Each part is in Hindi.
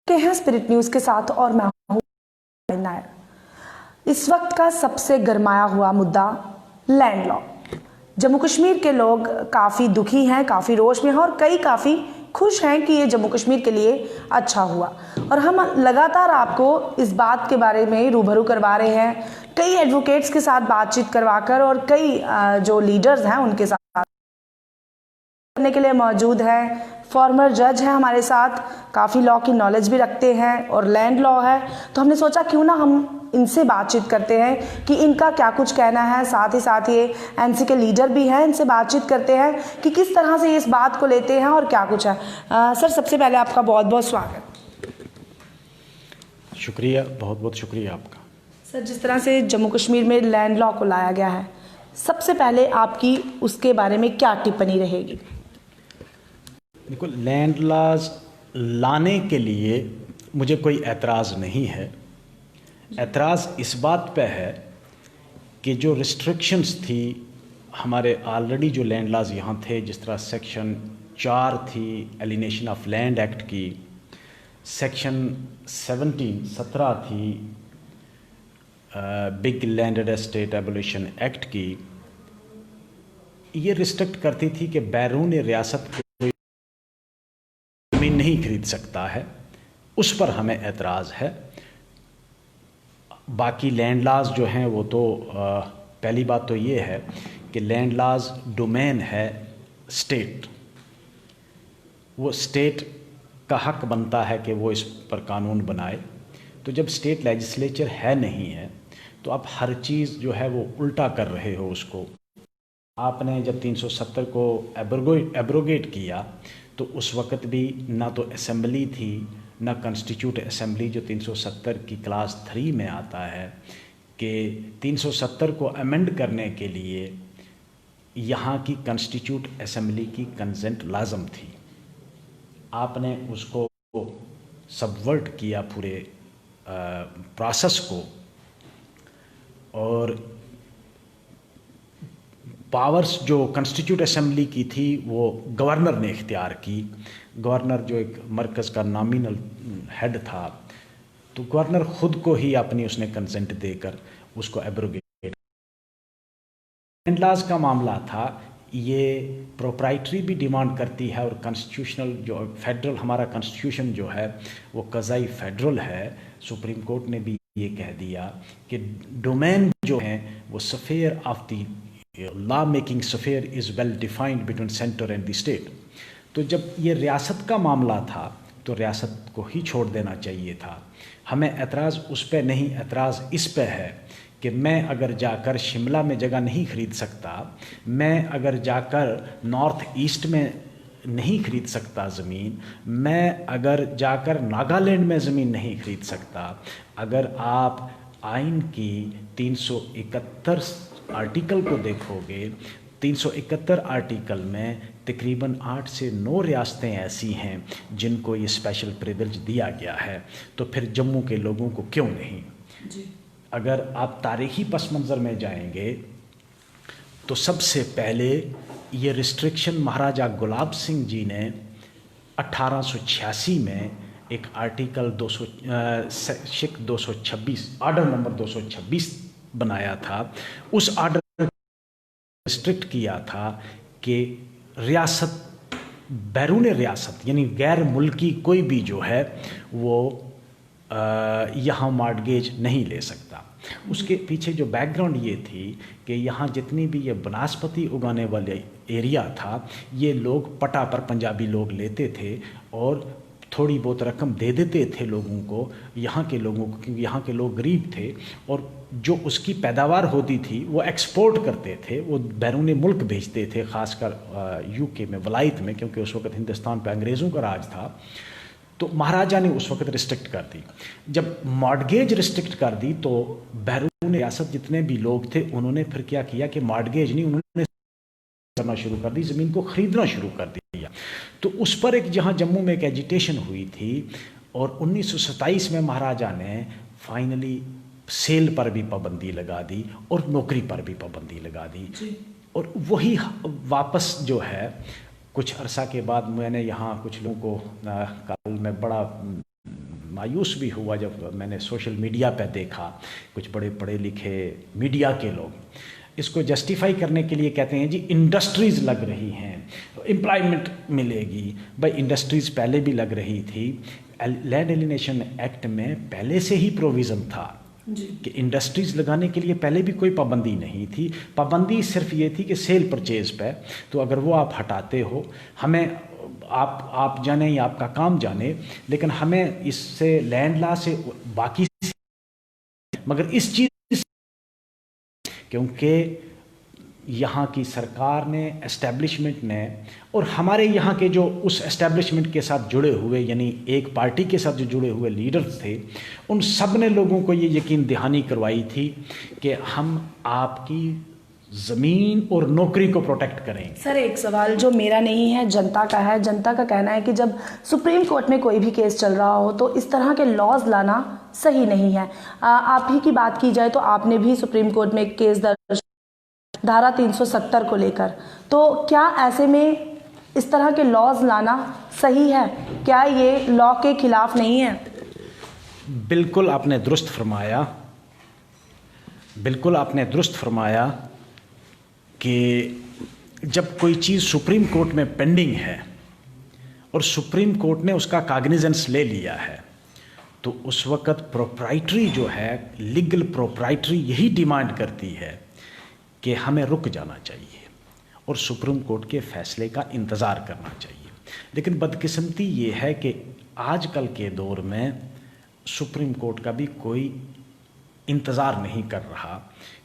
के हैं स्पिरिट न्यूज के साथ और मैं हूं नायर। इस वक्त का सबसे गरमाया हुआ मुद्दा लैंड लॉ। जम्मू कश्मीर के लोग काफ़ी दुखी हैं, काफ़ी रोष में हैं और कई काफ़ी खुश हैं कि ये जम्मू कश्मीर के लिए अच्छा हुआ। और हम लगातार आपको इस बात के बारे में रूबरू करवा रहे हैं, कई एडवोकेट्स के साथ बातचीत करवाकर और कई जो लीडर्स हैं उनके साथ करने के लिए मौजूद हैं। फॉर्मर जज हैं हमारे साथ, काफ़ी लॉ की नॉलेज भी रखते हैं और लैंड लॉ है, तो हमने सोचा क्यों ना हम इनसे बातचीत करते हैं कि इनका क्या कुछ कहना है। साथ ही साथ ये एनसी के लीडर भी हैं, इनसे बातचीत करते हैं कि किस तरह से ये इस बात को लेते हैं और क्या कुछ है। सर, सबसे पहले आपका बहुत बहुत स्वागत। शुक्रिया, बहुत बहुत शुक्रिया आपका। सर, जिस तरह से जम्मू कश्मीर में लैंड लॉ को लाया गया है, सबसे पहले आपकी उसके बारे में क्या टिप्पणी रहेगी? देखो, लैंड लॉज लाने के लिए मुझे कोई एतराज़ नहीं है। एतराज़ इस बात पे है कि जो रिस्ट्रिक्शंस थी हमारे ऑलरेडी जो लैंड लॉज यहाँ थे, जिस तरह सेक्शन 4 थी एलिनेशन ऑफ लैंड एक्ट की, सेक्शन 17 थी big landed estate abolition act की, ये रिस्ट्रिक्ट करती थी कि बैरून रियासत ज़मीन नहीं खरीद सकता है। उस पर हमें एतराज़ है। बाकी लैंड लॉज जो हैं वो तो पहली बात तो ये है कि लैंड लॉज डोमेन है स्टेट। वो स्टेट का हक बनता है कि वो इस पर कानून बनाए। तो जब स्टेट लेजिस्लेचर है नहीं है तो आप हर चीज़ जो है वो उल्टा कर रहे हो उसको। आपने जब 370 को एब्रोगेट किया तो उस वक़्त भी ना तो असेंबली थी ना कॉन्स्टिट्यूट असेंबली, जो 370 की क्लास 3 में आता है कि 370 को अमेंड करने के लिए यहाँ की कॉन्स्टिट्यूट असेंबली की कंसेंट लाजम थी। आपने उसको सबवर्ट किया पूरे प्रोसेस को, और पावर्स जो कॉन्स्टिट्यूट असेंबली की थी वो गवर्नर ने इख्तियार की। गवर्नर जो एक मरकज़ का नॉमिनल हेड था, तो गवर्नर ख़ुद को ही अपनी उसने कंसेंट देकर उसको एब्रोगेट। लैंड लॉज का मामला था, ये प्रोप्राइटरी भी डिमांड करती है और कॉन्स्टिट्यूशनल जो फेडरल हमारा कॉन्स्टिट्यूशन जो है वो कज़ाई फेडरल है। सुप्रीम कोर्ट ने भी ये कह दिया कि डोमेन जो है वो sphere of the law making sphere is well defined between centre and the state. तो जब ये रियासत का मामला था तो रियासत को ही छोड़ देना चाहिए था। हमें एतराज़ उस पर नहीं, एतराज़ इस पर है कि मैं अगर जाकर शिमला में जगह नहीं ख़रीद सकता, मैं अगर जाकर नॉर्थ ईस्ट में नहीं ख़रीद सकता ज़मीन, मैं अगर जाकर नागालैंड में ज़मीन नहीं ख़रीद सकता, अगर आप आइन की 371 आर्टिकल को देखोगे, 371 आर्टिकल में तकरीबन 8 से 9 रियासतें ऐसी हैं जिनको ये स्पेशल प्रिविलेज दिया गया है। तो फिर जम्मू के लोगों को क्यों नहीं जी? अगर आप तारीख़ी पस मंज़र में जाएंगे तो सबसे पहले ये रिस्ट्रिक्शन महाराजा गुलाब सिंह जी ने 1886 में एक आर्टिकल 226 ऑर्डर नंबर 226 बनाया था। उस ऑर्डर रिस्ट्रिक्ट किया था कि रियासत बैरून रियासत यानी गैर मुल्की कोई भी जो है वो यहाँ मॉर्टगेज नहीं ले सकता। उसके पीछे जो बैकग्राउंड ये थी कि यहाँ जितनी भी ये बनास्पति उगाने वाले एरिया था, ये लोग पटा पर पंजाबी लोग लेते थे और थोड़ी बहुत रकम दे देते थे लोगों को, यहाँ के लोगों को, क्योंकि यहाँ के लोग गरीब थे और जो उसकी पैदावार होती थी वो एक्सपोर्ट करते थे, वो बैरून मुल्क भेजते थे, ख़ासकर यूके में, वलायत में, क्योंकि उस वक़्त हिंदुस्तान पे अंग्रेज़ों का राज था। तो महाराजा ने उस वक़्त रिस्ट्रिक्ट कर दी। जब मॉर्टगेज रिस्ट्रिक्ट कर दी तो बैरून रियासत जितने भी लोग थे उन्होंने फिर क्या किया कि मॉर्टगेज नहीं, उन्होंने करना शुरू कर दी, ज़मीन को ख़रीदना शुरू कर दिया। तो उस पर एक जहाँ जम्मू में एक एजिटेशन हुई थी और 1927 में महाराजा ने फाइनली सेल पर भी पाबंदी लगा दी और नौकरी पर भी पाबंदी लगा दी। और वही वापस जो है कुछ अरसा के बाद मैंने यहाँ कुछ लोगों को कल मैं बड़ा मायूस भी हुआ जब मैंने सोशल मीडिया पे देखा कुछ बड़े पढ़े लिखे मीडिया के लोग इसको जस्टिफाई करने के लिए कहते हैं जी इंडस्ट्रीज़ लग रही हैं, एम्प्लॉयमेंट मिलेगी। भाई इंडस्ट्रीज़ पहले भी लग रही थी, लैंड एलिनेशन एक्ट में पहले से ही प्रोविज़न था कि इंडस्ट्रीज़ लगाने के लिए पहले भी कोई पाबंदी नहीं थी। पाबंदी सिर्फ ये थी कि सेल परचेज पे, तो अगर वो आप हटाते हो, हमें आप जाने या आपका काम जाने, लेकिन हमें इससे लैंड लॉ से बाकी, मगर इस चीज़ क्योंकि यहाँ की सरकार ने, एस्टेब्लिशमेंट ने, और हमारे यहाँ के जो उस एस्टेब्लिशमेंट के साथ जुड़े हुए, यानी एक पार्टी के साथ जो जुड़े हुए लीडर्स थे, उन सब ने लोगों को ये यकीन दहानी करवाई थी कि हम आपकी ज़मीन और नौकरी को प्रोटेक्ट करेंगे। सर एक सवाल जो मेरा नहीं है, जनता का है। जनता का कहना है कि जब सुप्रीम कोर्ट में कोई भी केस चल रहा हो तो इस तरह के लॉज लाना सही नहीं है। आप ही की बात की जाए तो आपने भी सुप्रीम कोर्ट में एक केस दर्ज धारा 370 को लेकर, तो क्या ऐसे में इस तरह के लॉज लाना सही है? क्या ये लॉ के खिलाफ नहीं है? बिल्कुल आपने दुरुस्त फरमाया, बिल्कुल आपने दुरुस्त फरमाया कि जब कोई चीज़ सुप्रीम कोर्ट में पेंडिंग है और सुप्रीम कोर्ट ने उसका काग्निजेंस ले लिया है, तो उस वक़्त प्रोप्राइटरी जो है, लीगल प्रोप्राइटरी यही डिमांड करती है कि हमें रुक जाना चाहिए और सुप्रीम कोर्ट के फ़ैसले का इंतज़ार करना चाहिए। लेकिन बदकिस्मती ये है कि आजकल के दौर में सुप्रीम कोर्ट का भी कोई इंतज़ार नहीं कर रहा,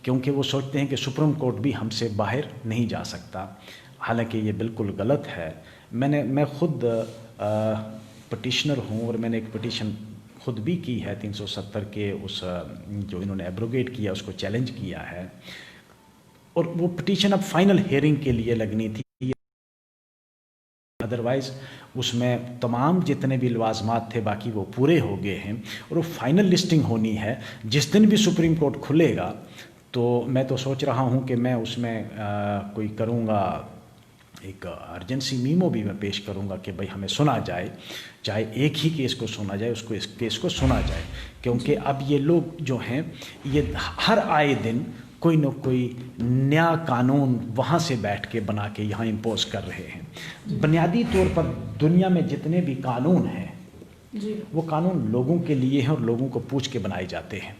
क्योंकि वो सोचते हैं कि सुप्रीम कोर्ट भी हमसे बाहर नहीं जा सकता। हालांकि ये बिल्कुल गलत है। मैं खुद पटिशनर हूँ और मैंने एक पटिशन खुद भी की है 370 के उस जो इन्होंने एब्रोगेट किया उसको चैलेंज किया है, और वो पिटीशन अब फाइनल हियरिंग के लिए लगनी थी। अदरवाइज़ उसमें तमाम जितने भी लवाजमात थे बाकी वो पूरे हो गए हैं और वो फाइनल लिस्टिंग होनी है। जिस दिन भी सुप्रीम कोर्ट खुलेगा तो मैं तो सोच रहा हूँ कि मैं उसमें कोई करूँगा, एक अर्जेंसी मीमो भी मैं पेश करूँगा कि भाई हमें सुना जाए, चाहे एक ही केस को सुना जाए, उसको इस केस को सुना जाए, क्योंकि अब ये लोग जो हैं ये हर आए दिन कोई न कोई नया कानून वहाँ से बैठ के बना के यहाँ इम्पोज कर रहे हैं। बुनियादी तौर पर दुनिया में जितने भी कानून हैं वो कानून लोगों के लिए हैं और लोगों को पूछ के बनाए जाते हैं।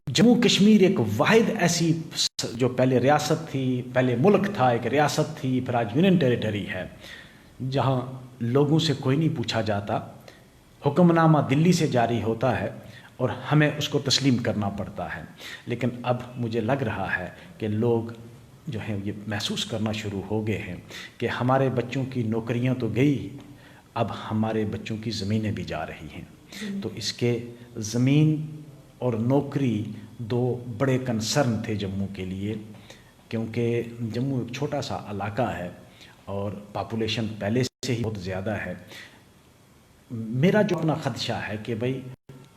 जम्मू कश्मीर एक वाहिद ऐसी जो पहले रियासत थी, पहले मुल्क था, एक रियासत थी, फिर आज यूनियन टेरिटरी है, जहाँ लोगों से कोई नहीं पूछा जाता, हुक्मनामा दिल्ली से जारी होता है और हमें उसको तस्लीम करना पड़ता है। लेकिन अब मुझे लग रहा है कि लोग जो हैं ये महसूस करना शुरू हो गए हैं कि हमारे बच्चों की नौकरियां तो गई, अब हमारे बच्चों की ज़मीनें भी जा रही हैं। तो इसके ज़मीन और नौकरी दो बड़े कंसर्न थे जम्मू के लिए, क्योंकि जम्मू एक छोटा सा इलाका है और पॉपुलेशन पहले से ही बहुत ज़्यादा है। मेरा जो अपना ख़दशा है कि भाई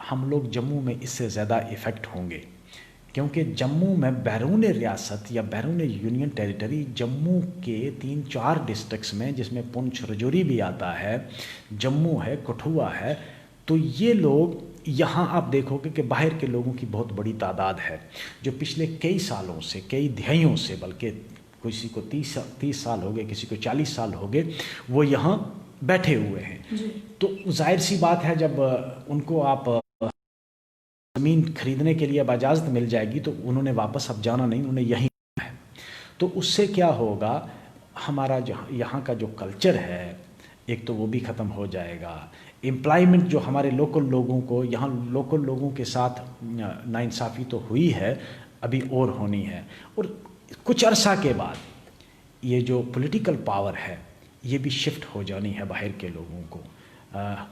हम लोग जम्मू में इससे ज़्यादा इफ़ेक्ट होंगे, क्योंकि जम्मू में बैरून रियासत या बैरून यूनियन टेरिटरी जम्मू के 3-4 डिस्ट्रिक्ट्स में, जिसमें पुंछ रजौरी भी आता है, जम्मू है, कठुआ है, तो ये लोग यहाँ आप देखोगे कि बाहर के लोगों की बहुत बड़ी तादाद है जो पिछले कई सालों से, कई दहाइयों से, बल्कि किसी को 30 साल हो गए, किसी को 40 साल हो गए, वो यहाँ बैठे हुए हैं। तो जाहिर सी बात है जब उनको आप ज़मीन खरीदने के लिए अब इजाज़त मिल जाएगी तो उन्होंने वापस अब जाना नहीं, उन्होंने यहीं है। तो उससे क्या होगा, हमारा जो यहाँ का जो कल्चर है एक तो वो भी ख़त्म हो जाएगा। एम्प्लॉयमेंट जो हमारे लोकल लोगों को, यहाँ लोकल लोगों के साथ नाइंसाफ़ी तो हुई है, अभी और होनी है। और कुछ अरसा के बाद ये जो पॉलिटिकल पावर है ये भी शिफ्ट हो जानी है बाहर के लोगों को।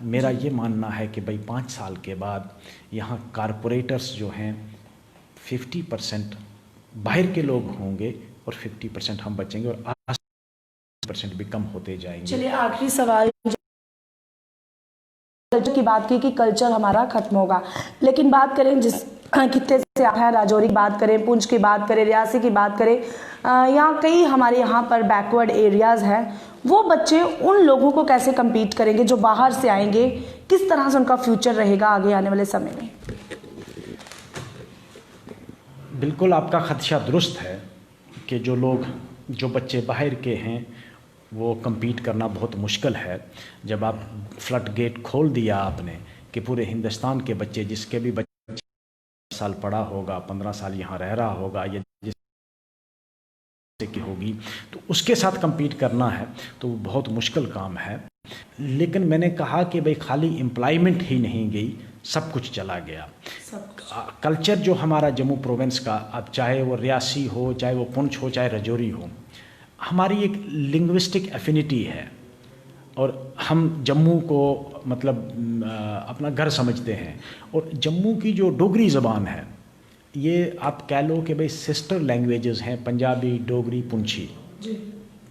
मेरा ये मानना है कि भाई 5 साल के बाद यहाँ कारपोरेटर्स जो हैं 50% बाहर के लोग होंगे और 50% हम बचेंगे और 80% भी कम होते जाएंगे। चलिए आखिरी सवाल, कल्चर की बात की कि कल्चर हमारा खत्म होगा, लेकिन बात करें जिस खित्ते से आप हैं, राजौरी की बात करें, पुंछ की बात करें, रियासी की बात करें, यहाँ कई हमारे यहाँ पर बैकवर्ड एरियाज़ हैं, वो बच्चे उन लोगों को कैसे compete करेंगे जो बाहर से आएंगे, किस तरह से उनका फ्यूचर रहेगा आगे आने वाले समय में? बिल्कुल आपका खदशा दुरुस्त है कि जो बच्चे बाहर के हैं वो compete करना बहुत मुश्किल है। जब आप फ्लड गेट खोल दिया आपने कि पूरे हिंदुस्तान के बच्चे, जिसके भी बच्चे 10 साल पढ़ा होगा, 15 साल यहाँ रह रहा होगा या की होगी, तो उसके साथ compete करना है तो वो बहुत मुश्किल काम है। लेकिन मैंने कहा कि भाई खाली एम्प्लॉयमेंट ही नहीं गई, सब कुछ चला गया। कल्चर जो हमारा जम्मू प्रोविंस का, अब चाहे वो रियासी हो, चाहे वो पुंछ हो, चाहे रजौरी हो, हमारी एक लिंग्विस्टिक एफिनिटी है और हम जम्मू को मतलब अपना घर समझते हैं। और जम्मू की जो डोगरी ज़बान है, ये आप कह लो कि भाई सिस्टर लैंग्वेजेस हैं, पंजाबी, डोगरी, पुंछी।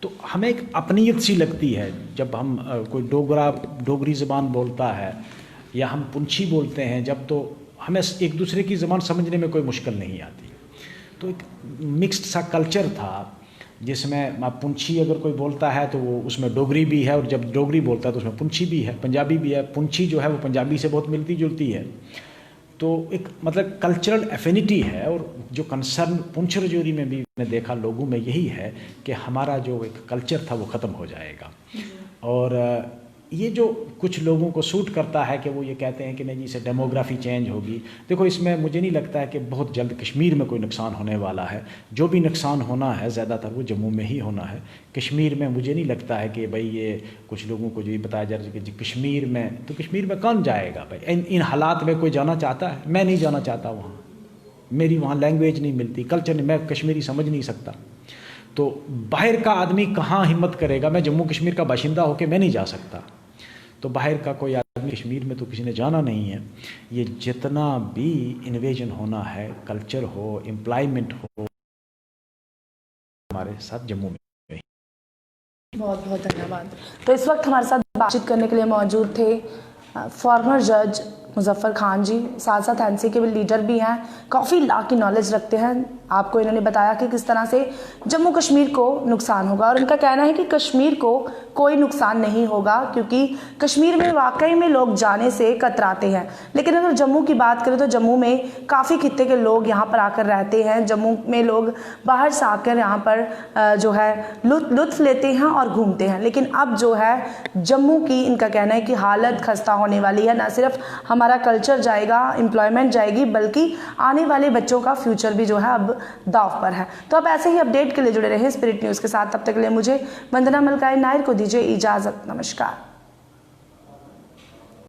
तो हमें एक अपनीयत सी लगती है जब हम कोई डोगरी ज़बान बोलता है या हम पुंछी बोलते हैं जब, तो हमें एक दूसरे की ज़बान समझने में कोई मुश्किल नहीं आती। तो एक मिक्स्ड सा कल्चर था जिसमें पुंछी अगर कोई बोलता है तो वो उसमें डोगरी भी है, और जब डोगरी बोलता है तो उसमें पुंछी भी है, पंजाबी भी है। पुंछी जो है वो पंजाबी से बहुत मिलती जुलती है। तो एक मतलब कल्चरल एफिनिटी है। और जो कंसर्न पुंछ रजौरी में भी मैंने देखा लोगों में यही है कि हमारा जो एक कल्चर था वो ख़त्म हो जाएगा। और ये जो कुछ लोगों को सूट करता है कि वो ये कहते हैं कि नहीं जी इससे डेमोग्राफी चेंज होगी। देखो इसमें मुझे नहीं लगता है कि बहुत जल्द कश्मीर में कोई नुकसान होने वाला है। जो भी नुकसान होना है ज़्यादातर वो जम्मू में ही होना है। कश्मीर में मुझे नहीं लगता है कि भाई ये कुछ लोगों को जो ये बताया जा रहा है कि कश्मीर में, तो कश्मीर में कौन जाएगा भाई? इन हालात में कोई जाना चाहता है? मैं नहीं जाना चाहता वहाँ, मेरी वहाँ लैंग्वेज नहीं मिलती, कल्चर नहीं, मैं कश्मीरी समझ नहीं सकता। तो बाहर का आदमी कहाँ हिम्मत करेगा? मैं जम्मू कश्मीर का बाशिंदा होकर मैं नहीं जा सकता, तो बाहर का कोई आदमी कश्मीर में तो किसी ने जाना नहीं है। ये जितना भी इन्वेजन होना है, कल्चर हो, एम्प्लॉयमेंट हो, हमारे साथ जम्मू में। बहुत बहुत धन्यवाद। तो इस वक्त हमारे साथ बातचीत करने के लिए मौजूद थे फॉर्मर जज मुजफ्फर खान जी, साथ साथ एनसी के भी लीडर भी हैं, काफ़ी लॉ की नॉलेज रखते हैं। आपको इन्होंने बताया कि किस तरह से जम्मू कश्मीर को नुकसान होगा, और उनका कहना है कि कश्मीर को कोई नुकसान नहीं होगा क्योंकि कश्मीर में वाकई में लोग जाने से कतराते हैं। लेकिन अगर जम्मू की बात करें तो जम्मू में काफ़ी खित्ते के लोग यहाँ पर आकर रहते हैं। जम्मू में लोग बाहर से आकर यहाँ पर जो है लुत्फ लेते हैं और घूमते हैं। लेकिन अब जो है जम्मू की, इनका कहना है कि हालत खस्ता होने वाली है। ना सिर्फ हमारा कल्चर जाएगा, एम्प्लॉयमेंट जाएगी, बल्कि आने वाले बच्चों का फ्यूचर भी जो है अब दाव पर है। तो आप ऐसे ही अपडेट के लिए जुड़े रहें स्पिरिट न्यूज़ के साथ। तब तक के लिए मुझे वंदना मलकाई नायर को दीजिए इजाज़त। नमस्कार।